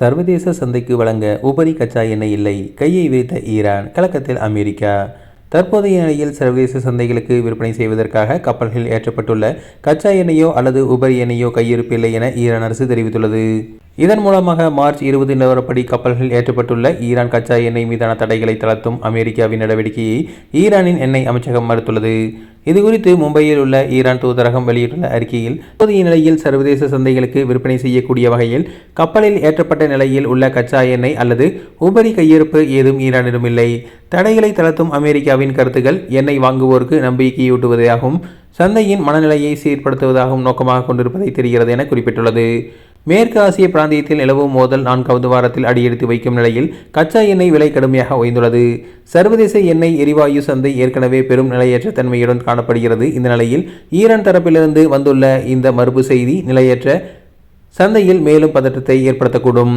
சர்வதேச சந்தைக்கு வழங்க உபரி கச்சா எண்ணெய் இல்லை, கையை விரித்த ஈரான், கலக்கத்தில் அமெரிக்கா. தற்போதைய நிலையில் சர்வதேச சந்தைகளுக்கு விற்பனை செய்வதற்காக கப்பல்களில் ஏற்றப்பட்டுள்ள கச்சா எண்ணெயோ அல்லது உபரி எண்ணெயோ கையிருப்பு இல்லை என ஈரான் அரசு தெரிவித்துள்ளது. இதன் மூலமாக மார்ச் 20 நிலவரப்படி கப்பல்கள் ஏற்றப்பட்டுள்ள ஈரான் கச்சா எண்ணெய் மீதான தடைகளை தளர்த்தும் அமெரிக்காவின் நடவடிக்கையை ஈரானின் எண்ணெய் அமைச்சகம் மறுத்துள்ளது. இதுகுறித்து மும்பையில் உள்ள ஈரான் தூதரகம் வெளியிட்டுள்ள அறிக்கையில், தற்போதைய நிலையில் சர்வதேச சந்தைகளுக்கு விற்பனை செய்யக்கூடிய வகையில் கப்பலில் ஏற்றப்பட்ட நிலையில் உள்ள கச்சா எண்ணெய் அல்லது உபரி கையிருப்பு ஏதும் ஈரானிடம் இல்லை. தடைகளை தளர்த்தும் அமெரிக்காவின் கருத்துக்கள் எண்ணெய் வாங்குவோருக்கு நம்பிக்கையூட்டுவதாகவும் சந்தையின் மனநிலையை சீர்படுத்துவதாகவும் நோக்கமாக கொண்டிருப்பதை தெரிகிறது என குறிப்பிட்டுள்ளது. மேற்கு ஆசிய பிராந்தியத்தில் நிலவும் மோதல் 4வது வாரத்தில் அடியெடுத்து வைக்கும் நிலையில் கச்சா எண்ணெய் விலை கடுமையாக உயர்ந்துள்ளது. சர்வதேச எண்ணெய் எரிவாயு சந்தை ஏற்கனவே பெரும் நிலையற்ற தன்மையுடன் காணப்படுகிறது. இந்த நிலையில் ஈரான் தரப்பிலிருந்து வந்துள்ள இந்த மறுப்பு செய்தி நிலையற்ற சந்தையில் மேலும் பதற்றத்தை ஏற்படுத்தக்கூடும்.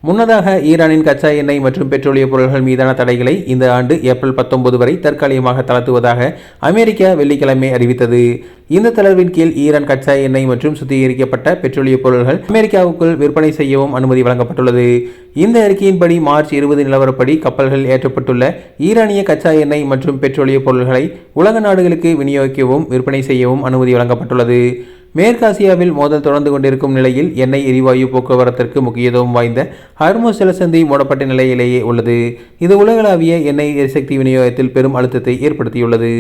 முன்னதாக ஈரானின் கச்சா எண்ணெய் மற்றும் பெட்ரோலிய பொருட்கள் மீதான தடைகளை இந்த ஆண்டு ஏப்ரல் 19 வரை தற்காலிகமாக தளர்த்துவதாக அமெரிக்கா வெள்ளிக்கிழமை அறிவித்தது. இந்த தளர்வின் கீழ் ஈரான் கச்சா எண்ணெய் மற்றும் சுத்திகரிக்கப்பட்ட பெட்ரோலிய பொருட்கள் அமெரிக்காவுக்குள் விற்பனை செய்யவும் அனுமதி வழங்கப்பட்டுள்ளது. இந்த அறிக்கையின்படி மார்ச் 20 நிலவரப்படி கப்பல்கள் ஏற்றப்பட்டுள்ள ஈரானிய கச்சா எண்ணெய் மற்றும் பெட்ரோலிய பொருட்களை உலக நாடுகளுக்கு விநியோகிக்கவும் விற்பனை செய்யவும் அனுமதி வழங்கப்பட்டுள்ளது. மேற்காசியாவில் மோதல் தொடர்ந்து கொண்டிருக்கும் நிலையில் எண்ணெய் எரிவாயு போக்குவரத்திற்கு முக்கியத்துவம் வாய்ந்த ஹர்முஸ் ஜலசந்தி மூடப்பட்ட நிலையிலேயே உள்ளது. இது உலகளாவிய எண்ணெய் எரிசக்தி விநியோகத்தில் பெரும் அழுத்தத்தை ஏற்படுத்தியுள்ளது.